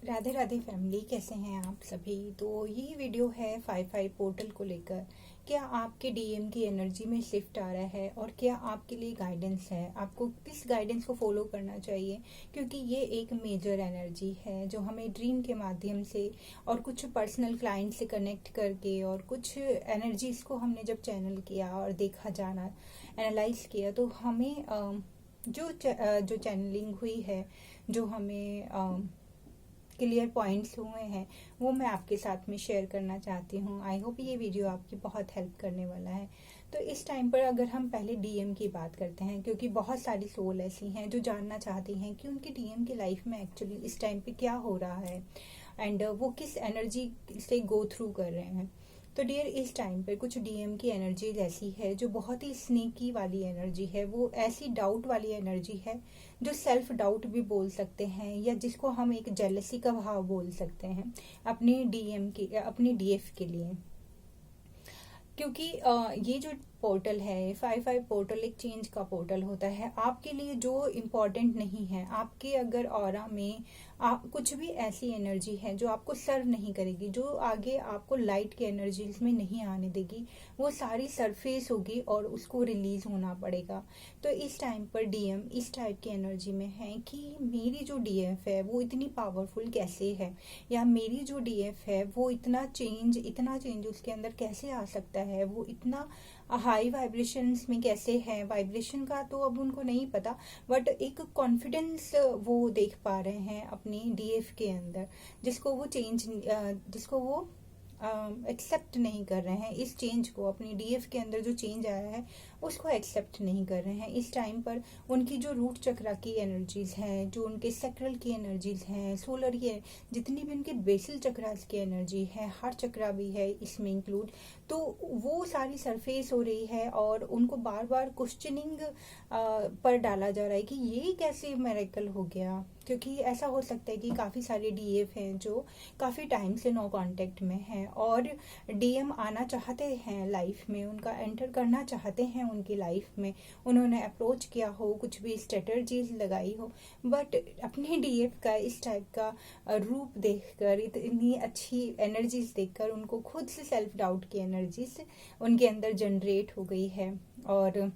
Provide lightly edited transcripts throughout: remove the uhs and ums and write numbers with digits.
Radhe Radhe family, कैसे हैं आप सभी। तो ये वीडियो है 5-5 पोर्टल को लेकर। क्या आपके डीएम की एनर्जी में शिफ्ट आ रहा है और क्या आपके लिए गाइडेंस है, आपको किस गाइडेंस को फॉलो करना चाहिए, क्योंकि ये एक मेजर एनर्जी है जो हमें ड्रीम के माध्यम से और कुछ पर्सनल क्लाइंट से कनेक्ट करके और कुछ एनर्जीज को हमने जब चैनल किया और देखा जाना एनालाइज किया तो हमें जो चैनलिंग हुई है, जो हमें क्लियर पॉइंट्स हुए हैं, वो मैं आपके साथ में शेयर करना चाहती हूँ। आई होप ये वीडियो आपकी बहुत हेल्प करने वाला है। तो इस टाइम पर अगर हम पहले डीएम की बात करते हैं, क्योंकि बहुत सारी सोल ऐसी हैं जो जानना चाहती हैं कि उनकी डीएम की लाइफ में एक्चुअली इस टाइम पे क्या हो रहा है एंड वो किस एनर्जी से गो थ्रू कर रहे हैं। तो डियर, इस टाइम पर कुछ डीएम की एनर्जी ऐसी है जो बहुत ही स्नीकी वाली एनर्जी है, वो ऐसी डाउट वाली एनर्जी है जो सेल्फ डाउट भी बोल सकते हैं, या जिसको हम एक जेलसी का भाव बोल सकते हैं अपने डीएम की, अपनी डीएफ के लिए। क्योंकि ये जो पोर्टल है 5-5 पोर्टल एक चेंज का पोर्टल होता है आपके लिए। जो इम्पोर्टेंट नहीं है आपके, अगर ऑरा में कुछ भी ऐसी एनर्जी है जो आपको सर्व नहीं करेगी, जो आगे आपको लाइट की एनर्जीज में नहीं आने देगी, वो सारी सरफेस होगी और उसको रिलीज होना पड़ेगा। तो इस टाइम पर डीएम इस टाइप की एनर्जी में है कि मेरी जो डीएफ है वो इतनी पावरफुल कैसे है, या मेरी जो डीएफ है वो इतना चेंज उसके अंदर कैसे आ सकता है, वो इतना हाई वाइब्रेशंस में कैसे है। वाइब्रेशन का तो अब उनको नहीं पता, बट एक कॉन्फिडेंस वो देख पा रहे हैं अपनी डीएफ के अंदर, जिसको वो एक्सेप्ट नहीं कर रहे हैं। इस चेंज को, अपनी डीएफ के अंदर जो चेंज आया है उसको एक्सेप्ट नहीं कर रहे हैं। इस टाइम पर उनकी जो रूट चक्रा की एनर्जीज हैं, जो उनके सेक्रल की एनर्जीज हैं, सोलर की, जितनी भी उनके बेसल चक्रास की एनर्जी है, हार्ट चक्रा भी है इसमें इंक्लूड, तो वो सारी सरफेस हो रही है और उनको बार बार क्वेश्चनिंग पर डाला जा रहा है कि ये कैसे मिरेकल हो गया। क्योंकि ऐसा हो सकता है कि काफ़ी सारे डीएफ हैं जो काफ़ी टाइम से नो कांटेक्ट में हैं और डीएम आना चाहते हैं लाइफ में, उनका एंटर करना चाहते हैं उनकी लाइफ में, उन्होंने अप्रोच किया हो, कुछ भी स्ट्रेटजीज लगाई हो, बट अपने डीएफ का इस टाइप का रूप देखकर, इतनी अच्छी एनर्जीज देखकर उनको खुद से सेल्फ डाउट की एनर्जीज उनके अंदर जनरेट हो गई है और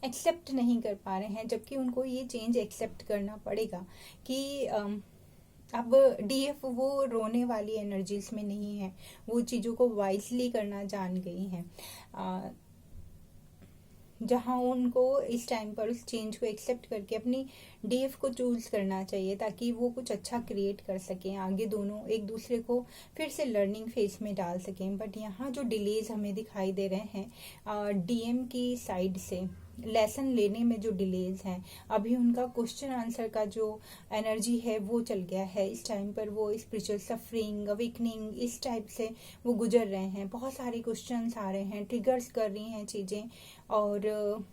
एक्सेप्ट नहीं कर पा रहे हैं। जबकि उनको ये चेंज एक्सेप्ट करना पड़ेगा कि अब डीएफ वो रोने वाली एनर्जीज में नहीं है, वो चीज़ों को वाइजली करना जान गई हैं, जहाँ उनको इस टाइम पर उस चेंज को एक्सेप्ट करके अपनी डीएफ को चूज करना चाहिए, ताकि वो कुछ अच्छा क्रिएट कर सकें, आगे दोनों एक दूसरे को फिर से लर्निंग फेज में डाल सकें। बट यहाँ जो डिलेज हमें दिखाई दे रहे हैं डीएम की साइड से, लेसन लेने में जो डिलेज हैं, अभी उनका क्वेश्चन आंसर का जो एनर्जी है वो चल गया है। इस टाइम पर वो स्पिरिचुअल सफरिंग, अवेकनिंग, इस टाइप से वो गुजर रहे हैं। बहुत सारे क्वेश्चंस आ रहे हैं, ट्रिगर्स कर रही हैं चीज़ें, और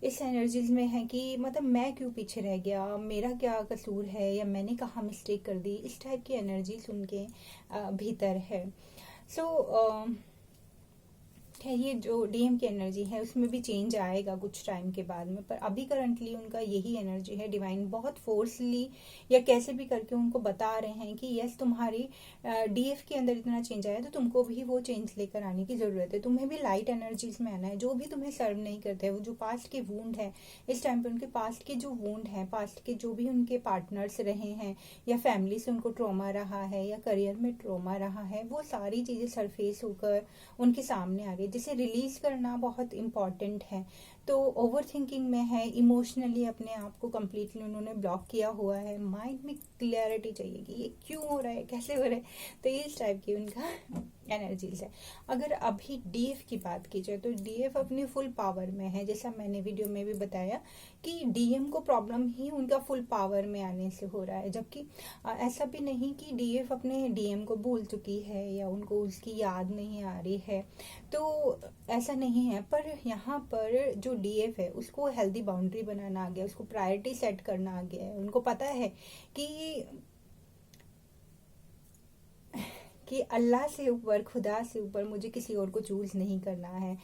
इस एनर्जीज में है कि मतलब मैं क्यों पीछे रह गया, मेरा क्या कसूर है, या मैंने कहाँ मिस्टेक कर दी, इस टाइप की एनर्जीज उनके भीतर है। सो है ये जो डीएम की एनर्जी है उसमें भी चेंज आएगा कुछ टाइम के बाद में, पर अभी करंटली उनका यही एनर्जी है। डिवाइन बहुत फोर्सली या कैसे भी करके उनको बता रहे हैं कि यस, तुम्हारी डीएफ के अंदर इतना चेंज आया तो तुमको भी वो चेंज लेकर आने की जरूरत है, तुम्हें भी लाइट एनर्जीज में आना है। जो भी तुम्हें सर्व नहीं करते हैं, वो जो पास्ट के वूंड है, इस टाइम पर उनके पास्ट के जो वूंड है, पास्ट के जो भी उनके पार्टनर्स रहे हैं, या फैमिली से उनको ट्रॉमा रहा है, या करियर में ट्रॉमा रहा है, वो सारी चीजें सरफेस होकर उनके सामने आ गई, जिसे रिलीज करना बहुत इम्पॉर्टेंट है। तो ओवर थिंकिंग में है, इमोशनली अपने आप को कम्प्लीटली उन्होंने ब्लॉक किया हुआ है। माइंड में क्लियरिटी चाहिए कि ये क्यों हो रहा है, कैसे हो रहा है। तो इस टाइप की उनका एनर्जीज है। अगर अभी डीएफ की बात की जाए तो डीएफ अपनी फुल पावर में है, जैसा मैंने वीडियो में भी बताया कि डीएम को प्रॉब्लम ही उनका फुल पावर में आने से हो रहा है। जबकि ऐसा भी नहीं कि डीएफ अपने डीएम को भूल चुकी है या उनको उसकी याद नहीं आ रही है, तो ऐसा नहीं है। पर यहाँ पर जो डीएफ है उसको हेल्दी बाउंड्री बनाना आ गया, उसको प्रायोरिटी सेट करना आ गया है। उनको पता है कि अल्लाह से ऊपर, खुदा से ऊपर मुझे किसी और को चूज नहीं करना है।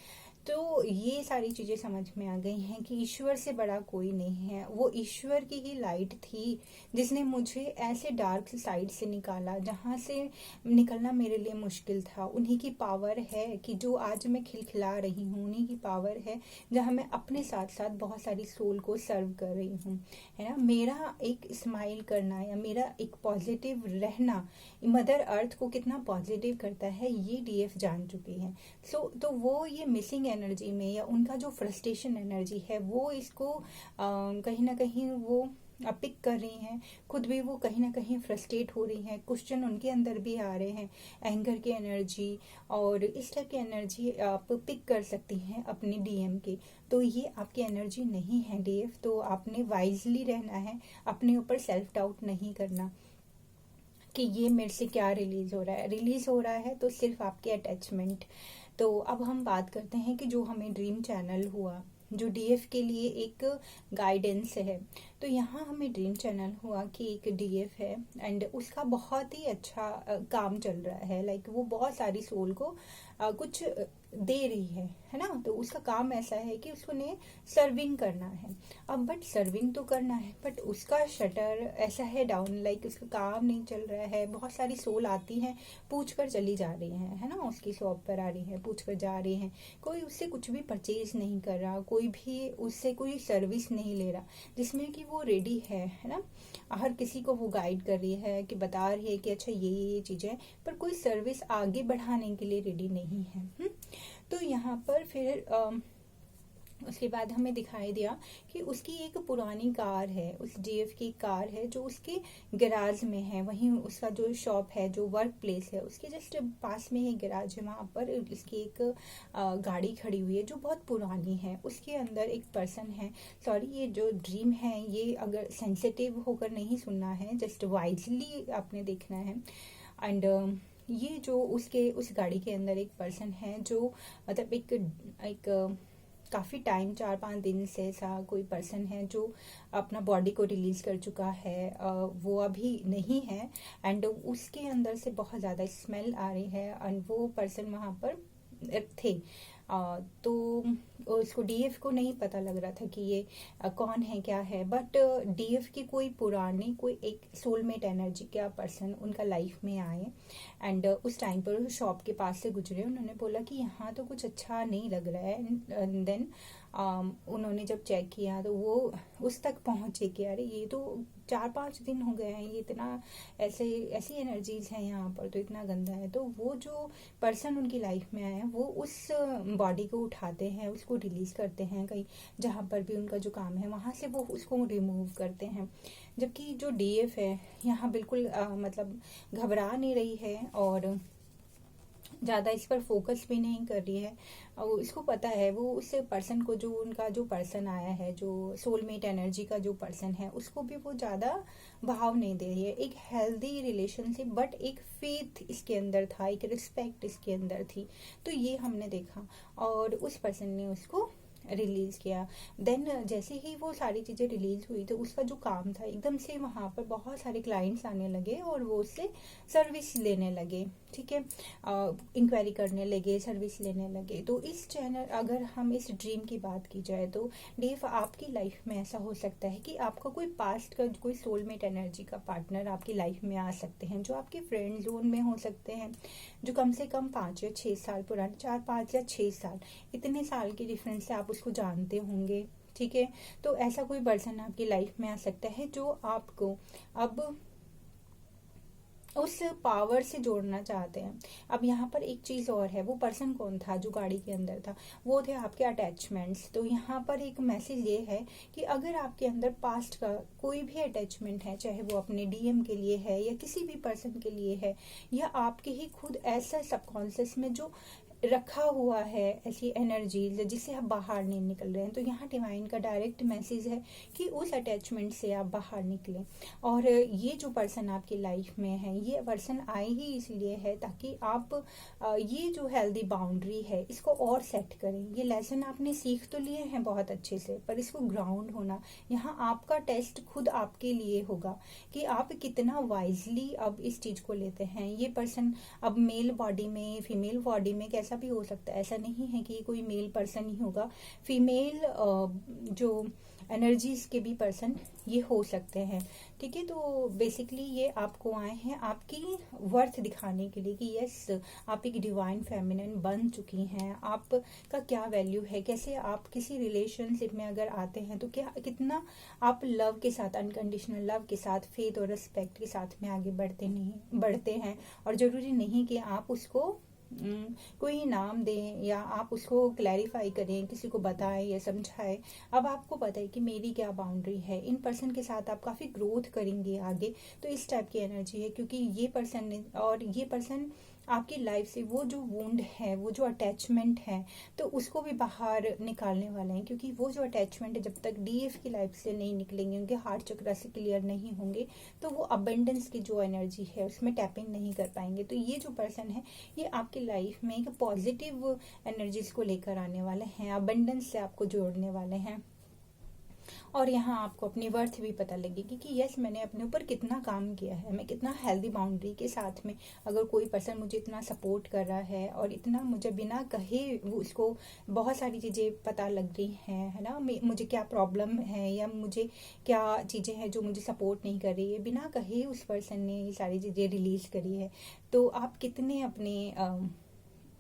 तो ये सारी चीजें समझ में आ गई हैं कि ईश्वर से बड़ा कोई नहीं है। वो ईश्वर की ही लाइट थी जिसने मुझे ऐसे डार्क साइड से निकाला जहां से निकलना मेरे लिए मुश्किल था। उन्हीं की पावर है कि जो आज मैं खिलखिला रही हूँ, उन्हीं की पावर है जहाँ मैं अपने साथ साथ बहुत सारी सोल को सर्व कर रही हूँ, है ना। मेरा एक स्माइल करना या मेरा एक पॉजिटिव रहना मदर अर्थ को कितना पॉजिटिव करता है, ये डीएफ जान चुकी है। तो वो ये मिसिंग एनर्जी में या उनका जो फ्रस्ट्रेशन एनर्जी है वो इसको कहीं ना कहीं वो पिक कर रही हैं। खुद भी वो कहीं ना कहीं फ्रस्ट्रेट हो रही हैं, क्वेश्चन उनके अंदर भी आ रहे हैं, एंगर की एनर्जी और इस टाइप की एनर्जी आप पिक कर सकती हैं अपने डीएम के। तो ये आपकी एनर्जी नहीं है डीएफ, तो आपने वाइजली रहना है, अपने ऊपर सेल्फ डाउट नहीं करना कि ये मेरे से क्या रिलीज हो रहा है। रिलीज हो रहा है तो सिर्फ आपके अटैचमेंट। तो अब हम बात करते हैं कि जो हमें ड्रीम चैनल हुआ, जो डीएफ के लिए एक गाइडेंस है। तो यहाँ हमें ड्रीम चैनल हुआ कि एक डीएफ है एंड उसका बहुत ही अच्छा काम चल रहा है। लाइक वो बहुत सारी सोल को कुछ दे रही है ना। तो उसका काम ऐसा है कि उसने सर्विंग करना है। अब बट सर्विंग तो करना है बट उसका शटर ऐसा है डाउन, लाइक उसका काम नहीं चल रहा है। बहुत सारी सोल आती हैं, पूछ कर चली जा रही हैं, है ना। उसकी शॉप पर आ रही है, पूछ कर जा रही हैं, कोई उससे कुछ भी परचेज नहीं कर रहा, कोई भी उससे कोई सर्विस नहीं ले रहा जिसमें कि वो रेडी है ना। हर किसी को वो गाइड कर रही है कि बता रही है कि अच्छा ये चीजें, पर कोई सर्विस आगे बढ़ाने के लिए रेडी नहीं है। तो यहाँ पर फिर उसके बाद हमें दिखाई दिया कि उसकी एक पुरानी कार है, उस डीएफ की कार है जो उसके गैराज में है। वहीं उसका जो शॉप है, जो वर्क प्लेस है, उसके जस्ट पास में ही गैराज है। वहाँ पर उसकी एक गाड़ी खड़ी हुई है जो बहुत पुरानी है। उसके अंदर एक पर्सन है। सॉरी, ये जो ड्रीम है ये अगर सेंसिटिव होकर नहीं सुनना है, जस्ट वाइजली आपने देखना है। एंड ये जो उसके उस गाड़ी के अंदर एक पर्सन है जो मतलब एक काफ़ी टाइम 4-5 दिन से ऐसा कोई पर्सन है जो अपना बॉडी को रिलीज कर चुका है। वो अभी नहीं है एंड उसके अंदर से बहुत ज़्यादा स्मेल आ रही है एंड वो पर्सन वहाँ पर थे। तो उसको डीएफ को नहीं पता लग रहा था कि ये कौन है क्या है, बट डीएफ की कोई पुरानी कोई एक सोलमेट एनर्जी का पर्सन उनका लाइफ में आए एंड उस टाइम पर शॉप के पास से गुजरे। उन्होंने बोला कि यहाँ तो कुछ अच्छा नहीं लग रहा है। देन उन्होंने जब चेक किया तो वो उस तक पहुंचे कि अरे ये तो 4-5 दिन हो गए हैं, ये इतना ऐसी एनर्जीज हैं यहाँ पर, तो इतना गंदा है। तो वो जो पर्सन उनकी लाइफ में आए वो उस बॉडी को उठाते हैं, उसको रिलीज करते हैं कहीं जहाँ पर भी उनका जो काम है वहाँ से वो उसको रिमूव करते हैं। जबकि जो डीएफ है यहाँ बिल्कुल मतलब घबरा नहीं रही है और ज़्यादा इस पर फोकस भी नहीं कर रही है। और इसको पता है वो उस पर्सन को, जो उनका जो पर्सन आया है, जो सोलमेट एनर्जी का जो पर्सन है, उसको भी वो ज़्यादा भाव नहीं दे रही है। एक हेल्दी रिलेशनशिप बट एक फेथ इसके अंदर था, एक रिस्पेक्ट इसके अंदर थी। तो ये हमने देखा और उस पर्सन ने उसको रिलीज किया। देन जैसे ही वो सारी चीज़ें रिलीज हुई तो उसका जो काम था एकदम से वहाँ पर बहुत सारे क्लाइंट्स आने लगे और वो उससे सर्विस लेने लगे। ठीक है, इंक्वायरी करने लगे, सर्विस लेने लगे। तो इस चैनल, अगर हम इस ड्रीम की बात की जाए तो डेफ आपकी लाइफ में ऐसा हो सकता है कि आपका कोई पास्ट का कोई सोलमेट एनर्जी का पार्टनर आपकी लाइफ में आ सकते हैं, जो आपके फ्रेंड जोन में हो सकते हैं, जो कम से कम 5 या 6 साल पुराने, 4, 5 या 6 साल, इतने साल के डिफरेंस से आप उसको जानते होंगे। ठीक है, तो ऐसा कोई पर्सन आपकी लाइफ में आ सकता है जो आपको अब उस पावर से जोड़ना चाहते हैं। अब यहाँ पर एक चीज और है, वो पर्सन कौन था जो गाड़ी के अंदर था, वो थे आपके अटैचमेंट्स। तो यहाँ पर एक मैसेज ये है कि अगर आपके अंदर पास्ट का कोई भी अटैचमेंट है, चाहे वो अपने डीएम के लिए है या किसी भी पर्सन के लिए है, या आपके ही खुद ऐसा सबकॉन्शियस में जो रखा हुआ है ऐसी एनर्जीज जिससे आप बाहर नहीं निकल रहे हैं, तो यहाँ डिवाइन का डायरेक्ट मैसेज है कि उस अटैचमेंट से आप बाहर निकलें। और ये जो पर्सन आपकी लाइफ में है, ये पर्सन आए ही इसलिए है ताकि आप ये जो हेल्दी बाउंड्री है इसको और सेट करें। ये लेसन आपने सीख तो लिए हैं बहुत अच्छे से, पर इसको ग्राउंड होना, यहाँ आपका टेस्ट खुद आपके लिए होगा कि आप कितना वाइजली अब इस चीज को लेते हैं। ये पर्सन अब मेल बॉडी में, फीमेल बॉडी में कैसे कैसा भी हो सकता है, ऐसा नहीं है कि ये कोई मेल पर्सन ही होगा, फीमेल जो एनर्जीज के भी पर्सन ये हो सकते हैं। ठीक है, तो बेसिकली ये आपको आए हैं आपकी वर्थ दिखाने के लिए कि यस आप एक डिवाइन फेमिनिन बन चुकी हैं, आपका क्या वैल्यू है, कैसे आप किसी रिलेशनशिप में अगर आते हैं तो क्या कितना आप लव के साथ, अनकंडीशनल लव के साथ, फेथ और रिस्पेक्ट के साथ में आगे बढ़ते हैं। और जरूरी नहीं कि आप उसको कोई नाम दें या आप उसको क्लैरिफाई करें, किसी को बताएं या समझाएं। अब आपको पता है कि मेरी क्या बाउंड्री है, इन पर्सन के साथ आप काफ़ी ग्रोथ करेंगे आगे। तो इस टाइप की एनर्जी है, क्योंकि ये पर्सन और ये पर्सन आपकी लाइफ से वो जो वुंड है, वो जो अटैचमेंट है, तो उसको भी बाहर निकालने वाले हैं। क्योंकि वो जो अटैचमेंट है जब तक डीएफ की लाइफ से नहीं निकलेंगे, उनके हार्ट चक्र से क्लियर नहीं होंगे, तो वो अबंडेंस की जो एनर्जी है उसमें टैपिंग नहीं कर पाएंगे। तो ये जो पर्सन है ये आपकी लाइफ में एक पॉजिटिव एनर्जीज को लेकर आने वाले हैं, अबंडेंस से आपको जोड़ने वाले हैं। और यहाँ आपको अपनी वर्थ भी पता लगेगी कि यस मैंने अपने ऊपर कितना काम किया है, मैं कितना हेल्दी बाउंड्री के साथ में, अगर कोई पर्सन मुझे इतना सपोर्ट कर रहा है और इतना मुझे बिना कहे वो उसको बहुत सारी चीज़ें पता लग रही हैं, है ना, मुझे क्या प्रॉब्लम है या मुझे क्या चीज़ें हैं जो मुझे सपोर्ट नहीं कर रही है, बिना कहे उस पर्सन ने ये सारी चीज़ें रिलीज करी है। तो आप कितने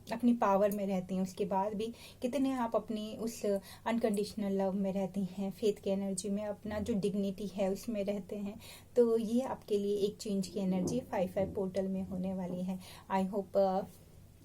अपनी पावर में रहती हैं, उसके बाद भी कितने आप अपनी उस अनकंडीशनल लव में रहती हैं, फेथ की एनर्जी में, अपना जो डिग्निटी है उसमें रहते हैं। तो ये आपके लिए एक चेंज की एनर्जी 5/5 पोर्टल में होने वाली है। आई होप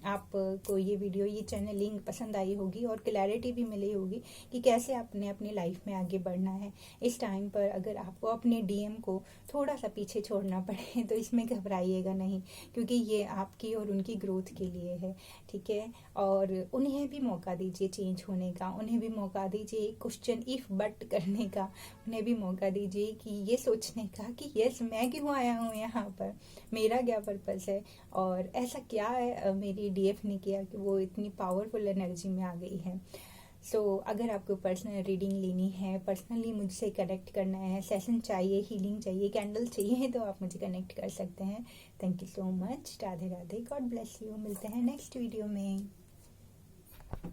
आपको ये वीडियो, ये चैनलिंग पसंद आई होगी और क्लैरिटी भी मिली होगी कि कैसे आपने अपनी लाइफ में आगे बढ़ना है। इस टाइम पर अगर आपको अपने डीएम को थोड़ा सा पीछे छोड़ना पड़े तो इसमें घबराइएगा नहीं, क्योंकि ये आपकी और उनकी ग्रोथ के लिए है। ठीक है, और उन्हें भी मौका दीजिए चेंज होने का, उन्हें भी मौका दीजिए क्वेश्चन इफ बट करने का, उन्हें भी मौका दीजिए कि ये सोचने का कि यस मैं क्यों आया हूँ यहाँ पर, मेरा क्या पर्पस है और ऐसा क्या है मेरी डीएफ ने किया कि वो इतनी पावरफुल एनर्जी में आ गई है। सो अगर आपको पर्सनल रीडिंग लेनी है, पर्सनली मुझसे कनेक्ट करना है, सेशन चाहिए, हीलिंग चाहिए, कैंडल चाहिए, तो आप मुझे कनेक्ट कर सकते हैं। Thank you so much. Radhe Radhe, God bless you. मिलते हैं नेक्स्ट वीडियो में।